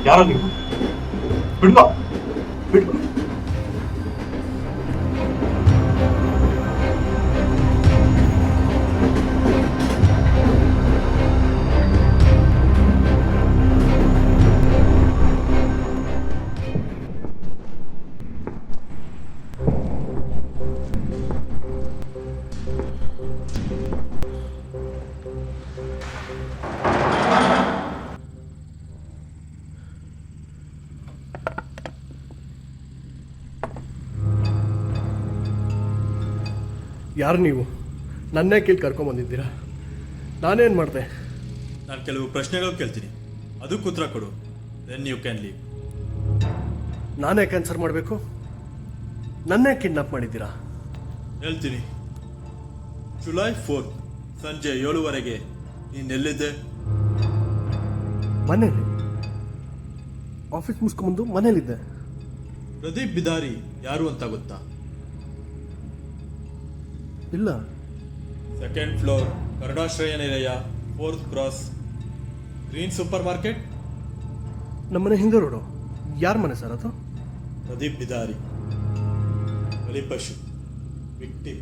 ಯಾರ ನೀವು? ಬಿಡ್ವಾ ಬಿಡು. ಯಾರು ನೀವು? ನನ್ನೇ ಕೀಳ್ ಕರ್ಕೊಂಬಂದಿದ್ದೀರಾ? ನಾನೇನು ಮಾಡಿದೆ? ನಾನು ಕೆಲವು ಪ್ರಶ್ನೆಗಳು ಕೇಳ್ತೀನಿ, ಅದಕ್ಕೆ ಉತ್ತರ ಕೊಡು. Then you can leave. ನಾನೇ ಕ್ಯಾನ್ಸರ್ ಮಾಡಬೇಕು? ನನ್ನೇ ಕಿಡ್ನಾಪ್ ಮಾಡಿದ್ದೀರಾ? ಹೇಳ್ತೀನಿ. ಜುಲೈ 4 ಸಂಜೆ 7:15 ನೀನೆಲ್ಲಿದ್ದೆ? ಮನೇಲಿ. ಆಫೀಸ್ ಮುಗಿಸ್ಕೊಂಬಂದು ಮನೇಲಿದ್ದೆ. ಪ್ರದೀಪ್ ಬಿದಾರಿ ಯಾರು ಅಂತ ಗೊತ್ತಾ? ಇಲ್ಲ. 2nd ಫ್ಲೋರ್ ಕರುಣಾಶ್ರಯ ನಿಲಯ, 4th cross, green super market. ನಮ್ಮನೆ ಹಿಂದೆ ರೋಡು. ಯಾರ ಮನೆ ಸರ್ ಅದು? ಪ್ರದೀಪ್ ಬಿದಾರಿ, ಬಲಿಪಶು, ವಿಕ್ಟಿಮ್.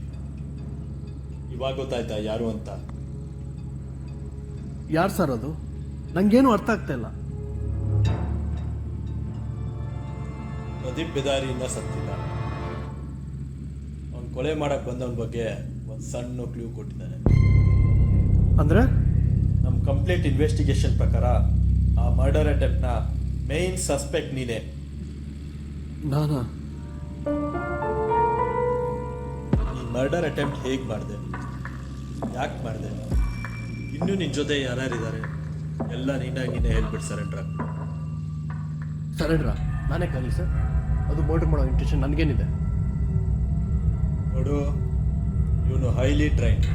ಇವಾಗ ಗೊತ್ತಾಯ್ತಾ ಯಾರು ಅಂತ? ಯಾರು ಸರ್ ಅದು? ನಂಗೇನು ಅರ್ಥ ಆಗ್ತಾ ಇಲ್ಲ. ಪ್ರದೀಪ್ ಬಿದಾರಿ ಇನ್ನ ಸತ್ತಿಲ್ಲ. ಅವ್ನು ಕೊಲೆ ಮಾಡಕ್ ಬಂದವನ ಬಗ್ಗೆ ಒಂದು ಸಣ್ಣ ಕ್ಲೂ ಕೊಟ್ಟಿದ್ದಾನೆ. ಅಂದ್ರೆ ನಮ್ಮ ಕಂಪ್ಲೀಟ್ ಇನ್ವೆಸ್ಟಿಗೇಷನ್ ಪ್ರಕಾರ ಆ ಮರ್ಡರ್ ಅಟೆಂಪ್ಟ್ನ ಮೇನ್ ಸಸ್ಪೆಕ್ಟ್ ನೀನೇ. ನಾನಾ? ಈ ಮರ್ಡರ್ ಅಟೆಂಪ್ಟ್ ಹೇಗೆ ಮಾಡಿದೆ, ಯಾಕೆ ಮಾಡಿದೆ, ಇನ್ನೂ ನಿನ್ನ ಜೊತೆ ಯಾರ್ಯಾರಿದ್ದಾರೆ ಎಲ್ಲ ನೀನೇ ಹೇಳ್ಬಿಟ್ಟು ಸರೆಂಡ್ರ. ಸರೆಂಡ್ರಾ? ನಾನೇ ಕಾಗಲಿ ಸರ್. ಅದು ಮರ್ಡರ್ ಮಾಡೋ ಇಂಟೆನ್ಷನ್ ನನಗೇನಿದೆ? ನೋಡು, ಇವನು ಹೈಲಿ ಟ್ರೈನ್ಡ್.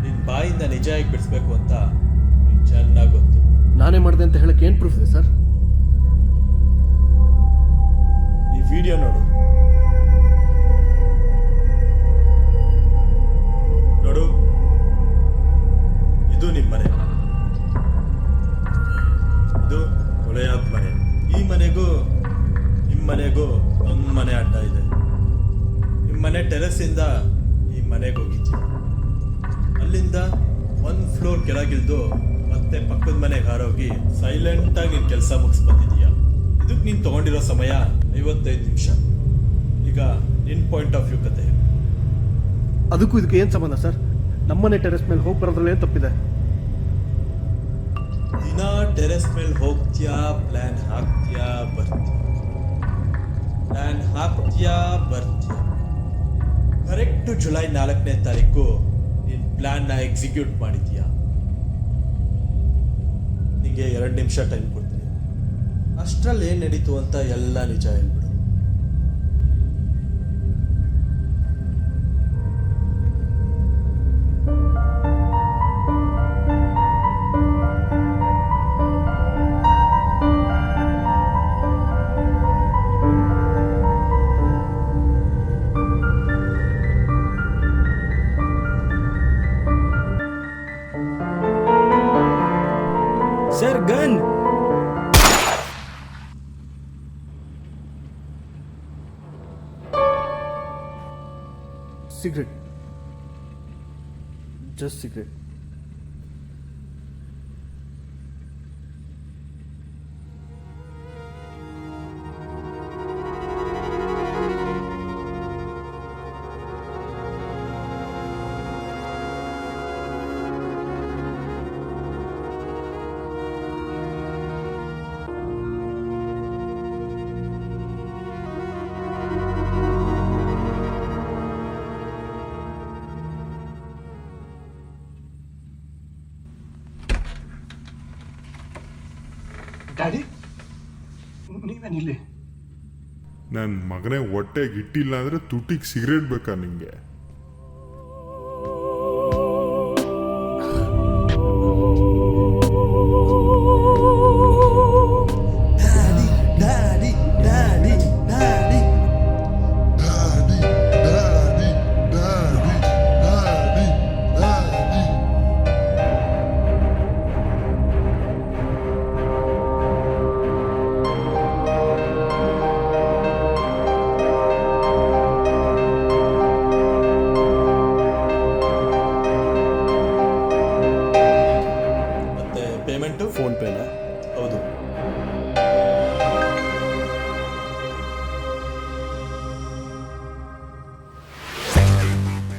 ನಿನ್ನ ಬಾಯಿಂದ ನಿಜ ಹೇಗೆ ಬಿಡಿಸ್ಬೇಕು ಅಂತ ನಿಂಗೆ ಚೆನ್ನಾಗಿ ಗೊತ್ತು. ನಾನೇ ಮಾಡಿದೆ ಅಂತ ಹೇಳಕ್ಕೆ ಏನು ಪ್ರೂಫ್ ಇದೆ ಸರ್? ಈ ವಿಡಿಯೋ ನೋಡು. ನೋಡು, ಇದು ನಿಮ್ಮ ಮನೆ, ಇದು ಕೊಲೆಯಾದ ಮನೆ. ಈ ಮನೆಗೂ ನಿಮ್ಮ ಮನೆಗೂ ಒಂದು ಮನೆ ಅಡ್ಡ ಇದೆ. ನಿಮ್ಮ ಮನೆ ಟೆರೆಸ್ಸಿಂದ ಈ ಮನೆಗೆ ಹೋಗಿದ್ಯಾ, ಅಲ್ಲಿಂದ 1 ಫ್ಲೋರ್ ಕೆಳಗಿಲ್ದು ಮತ್ತೆ ಪಕ್ಕದ ಮನೆಗೆ ಹಾರೋಗಿ ಸೈಲೆಂಟಾಗಿ ನೀನು ಕೆಲಸ ಮುಗಿಸ್ಬಂದಿದೀಯಾ. ಇದಕ್ಕೆ ನೀನು ತೊಗೊಂಡಿರೋ ಸಮಯ 55 ನಿಮಿಷ. ಈಗ ನಿನ್ನ ಪಾಯಿಂಟ್ ಆಫ್ ವ್ಯೂ ಕತೆ. ಅದಕ್ಕೂ ಇದಕ್ಕೆ ಏನು ಸಂಬಂಧ ಸರ್? ನಮ್ಮನೆ ಟೆರೆಸ್ ಮೇಲೆ ಹೋಗಿ ಬರೋದ್ರಲ್ಲಿ ಏನು ತಪ್ಪಿದೆ? ದಿನ ಟೆರೆಸ್ ಮೇಲೆ ಹೋಗ್ತೀಯಾ, ಪ್ಲಾನ್ ಹಾಕ್ತೀಯಾ, ಬರ್ತೀಯ, ಪ್ಲಾನ್ ಹಾಕ್ತೀಯಾ, ಬರ್ತೀಯ. ಕರೆಕ್ಟು ಜುಲೈ 4ನೇ ತಾರೀಕು ನಿನ್ನ ಪ್ಲಾನ್ನ ಎಕ್ಸಿಕ್ಯೂಟ್ ಮಾಡಿದ್ಯಾ. ನಿಮಗೆ 2 ನಿಮಿಷ ಟೈಮ್ ಕೊಡ್ತೀನಿ. ಅಷ್ಟರಲ್ಲಿ ಏನು ನಡೀತು ಅಂತ ಎಲ್ಲ ನಿಜ ಹೇಳ್ಬಿಡು. Sir, gun! Cigarette. Just cigarette. Daddy, ನೀವೇನಿಲ್ಲಿ? ನನ್ನ ಮಗನೇ ಹೊಟ್ಟೆಗೆ ಇಟ್ಟಿಲ್ಲ ಅಂದರೆ ತುಟಿಗೆ ಸಿಗರೇಟ್ ಬೇಕಾ ನಿಂಗೆ?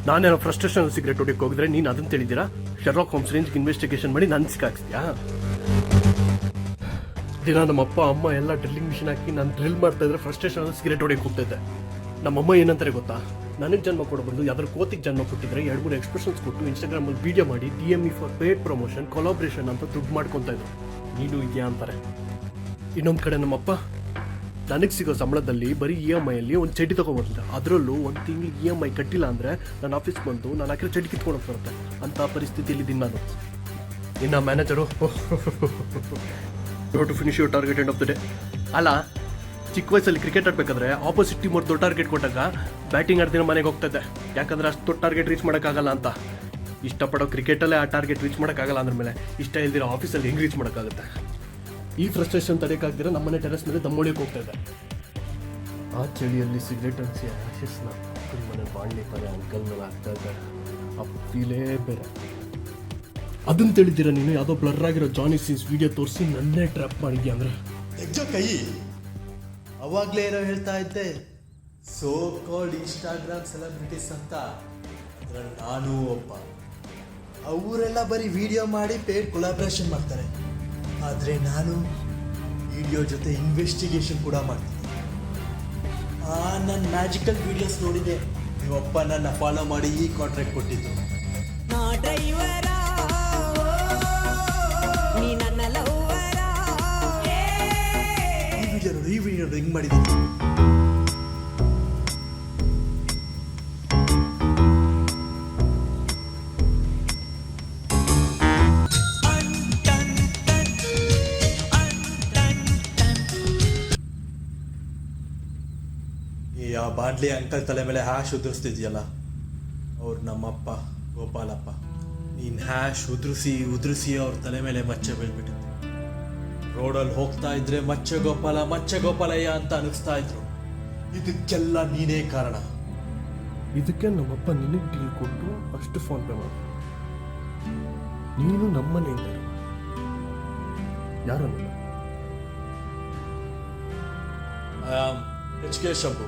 ನಾನೇನೋ ಫ್ರಸ್ಟ್ರೇಷನ್ ಸಿಗರೇಟ್ ಹೊಡಿಯೋಕೆ ಹೋಗಿದ್ರೆ ನೀನು ಅದನ್ನು ತಿಳಿದಿರಾ ಶರ್ಲಾಕ್ ಹೋಮ್ಸ್ ರೇಂಜ್ಗೆ ಇನ್ವೆಸ್ಟಿಗೇಷನ್ ಮಾಡಿ ನಾನು ಸಿಕ್ಕಾಕ್ಸ್ತೀಯಾ? ದಿನ ನಮ್ಮಪ್ಪ ಅಮ್ಮ ಎಲ್ಲ ಡ್ರಿಲ್ಲಿಂಗ್ ಮಿಷಿನ್ ಹಾಕಿ ನಾನು ಡ್ರಿಲ್ ಮಾಡ್ತಾ ಇದ್ರೆ ಫ್ರಸ್ಟ್ರೇಷನ್ ಸಿಗರೇಟ್ ಹೊಡಿಯೋಕೆ ಹೋಗ್ತಿದ್ದೆ. ನಮ್ಮಮ್ಮ ಏನಂತಾರೆ ಗೊತ್ತಾ, ನನಗೆ ಜನ್ಮ ಕೊಡಬಾರ್ದು ಯಾವ್ದಾದ್ರು ಕೋತಿಗೆ ಜನ್ಮ ಕೊಟ್ಟಿದ್ರೆ 2-3 ಎಕ್ಸ್ಪ್ರೆಷನ್ಸ್ ಕೊಟ್ಟು ಇನ್ಸ್ಟಾಗ್ರಾಮಲ್ಲಿ ವೀಡಿಯೋ ಮಾಡಿ DME for paid promotion collaboration ಅಂತ ದುಡ್ಡು ಮಾಡ್ಕೊತಾ ಇದ್ರು. ನೀನು ಇದೆಯಾ ಅಂತಾರೆ. ಇನ್ನೊಂದು ಕಡೆ ನಮ್ಮಪ್ಪ ನನಗೆ ಸಿಗೋ ಸಂಬಳದಲ್ಲಿ ಬರೀ EMIಯಲ್ಲಿ ಒಂದು ಚಡ್ಡಿ ತೊಗೊಂಬರ್ತಿದ್ದೆ. ಅದರಲ್ಲೂ ಒಂದು ತಿಂಗಳಿಗೆ EMI ಕಟ್ಟಿಲ್ಲ ಅಂದರೆ ನಾನು ಆಫೀಸ್ಗೆ ಬಂದು ನಾನು ಹಾಕಿರೋ ಚಡ್ಡಿ ಕಿತ್ಕೊಂಡು ಬರುತ್ತೆ. ಅಂಥ ಪರಿಸ್ಥಿತಿಯಲ್ಲಿ ಇದ್ದೀನಿ ನಾನು. ಇನ್ನು manager to finish your target end of the day. ಅಲ್ಲ, ಚಿಕ್ಕ ವಯಸ್ಸಲ್ಲಿ ಕ್ರಿಕೆಟ್ ಆಡಬೇಕಾದ್ರೆ ಆಪೋಸಿಟ್ ಟೀಮ್ ಅವ್ರು ದೊಡ್ಡ ಟಾರ್ಗೆಟ್ ಕೊಟ್ಟಾಗ ಬ್ಯಾಟಿಂಗ್ ಆಡ್ದಿನ ಮನೆಗೆ ಹೋಗ್ತಾಯಿದ್ದೆ. ಯಾಕಂದರೆ ಅಷ್ಟು ದೊಡ್ಡ ಟಾರ್ಗೆಟ್ ರೀಚ್ ಮಾಡೋಕ್ಕಾಗಲ್ಲ ಅಂತ. ಇಷ್ಟಪಡೋ ಕ್ರಿಕೆಟಲ್ಲೇ ಆ ಟಾರ್ಗೆಟ್ ರೀಚ್ ಮಾಡೋಕ್ಕಾಗಲ್ಲ ಅಂದ್ರ ಮೇಲೆ ಇಷ್ಟ ಇಲ್ದಿರೋ ಆಫೀಸಲ್ಲಿ ಹೆಂಗೆ ರೀಚ್ ಮಾಡೋಕ್ಕಾಗುತ್ತೆ? ಈ ಫ್ರಸ್ಟ್ರೇಷನ್ ತಡೆಯೋಕ್ಕಾಗ್ದಿರ ನಮ್ಮನೆ ಟೆರೆಸ್ ಮೇಲೆ ದಮ್ಮೊಳಿಯೋಕೆ ಹೋಗ್ತಾಯಿದ್ದೆ. ಆ ಚಳಿಯಲ್ಲಿ ಸಿಗರೇಟ್ ಅನಿಸಿ ಆಶಿಸ್ನ ಮನೆ ಬಾಣಲಿ ಪದೇ ಅಂಕಲ್ ಮೇಲೆ ಆಗ್ತಾ ಇದ್ದೆ. ಆ ಫೀಲೇ ಬೇರೆ. ಅದನ್ನು ತಿಳಿದಿರ ನೀನು ಯಾವುದೋ ಬ್ಲರ್ ಆಗಿರೋ ಜಾನಿ ಸೀನ್ಸ್ ವಿಡಿಯೋ ತೋರಿಸಿ ನನ್ನೇ ಟ್ರ್ಯಾಪ್ ಮಾಡಿದ್ಯಾ ಅಂದರೆ ಹೆಜ್ಜೋ ಕೈ ಅವಾಗಲೇ ಏನೋ ಹೇಳ್ತಾ ಇದ್ದೆ, ಸೋ ಕಾಲ್ಡ್ ಇನ್ಸ್ಟಾಗ್ರಾಮ್ ಸೆಲೆಬ್ರಿಟೀಸ್ ಅಂತ. ಅದ್ರಲ್ಲಿ ನಾನು ಒಬ್ಬ. ಅವರೆಲ್ಲ ಬರೀ ವಿಡಿಯೋ ಮಾಡಿ ಪೇಡ್ ಕೊಲಾಬ್ರೇಷನ್ ಮಾಡ್ತಾರೆ. ಆದರೆ ನಾನು ವಿಡಿಯೋ ಜೊತೆ ಇನ್ವೆಸ್ಟಿಗೇಷನ್ ಕೂಡ ಮಾಡ್ತೀನಿ. ನನ್ನ ಮ್ಯಾಜಿಕಲ್ ವಿಡಿಯೋಸ್ ನೋಡಿದೆ. ನೀವಪ್ಪ ನನ್ನ ಫಾಲೋ ಮಾಡಿ ಈ ಕಾಂಟ್ರಾಕ್ಟ್ ಕೊಟ್ಟಿದ್ದು. ನಾ ಡ್ರೈವರ ನೀ ನನ್ನ ಲವ್ವರ. ಈ ವಿಡಿಯೋ ನೋಡಿ ಹಿಂಗೆ ಮಾಡಿದ್ದೀನಿ. ಆ ಬಾಂಡ್ಲಿ ಅಂಕಲ್ ತಲೆ ಮೇಲೆ ಹ್ಯಾಶ್ ಉದುರಿಸ್ತಿದ್ಯಲ್ಲ, ಅವ್ರು ನಮ್ಮಪ್ಪ ಗೋಪಾಲಪ್ಪ. ನೀನು ಹ್ಯಾಶ್ ಉದುರಿಸಿ ಅವ್ರ ತಲೆ ಮೇಲೆ ಮಚ್ಚೆ ಬೀಳ್ಬಿಟ್ಟಿತ್ತು. ರೋಡಲ್ಲಿ ಹೋಗ್ತಾ ಇದ್ರೆ ಮಚ್ಚೆ ಗೋಪಾಲಯ್ಯ ಅಂತ ಅನಿಸ್ತಾ ಇದ್ರು. ಇದಕ್ಕೆಲ್ಲ ನೀನೇ ಕಾರಣ. ಇದಕ್ಕೆ ನಮ್ಮಪ್ಪ ನಿನಗೆ ಡೀಲ್ ಕೊಟ್ಟು ಅಷ್ಟು ಫೋನ್ ಪೇ ಮಾಡು. ನೀನು ನಮ್ಮನೆಯಿಂದ ಯಾರು HK ಶಂಭು.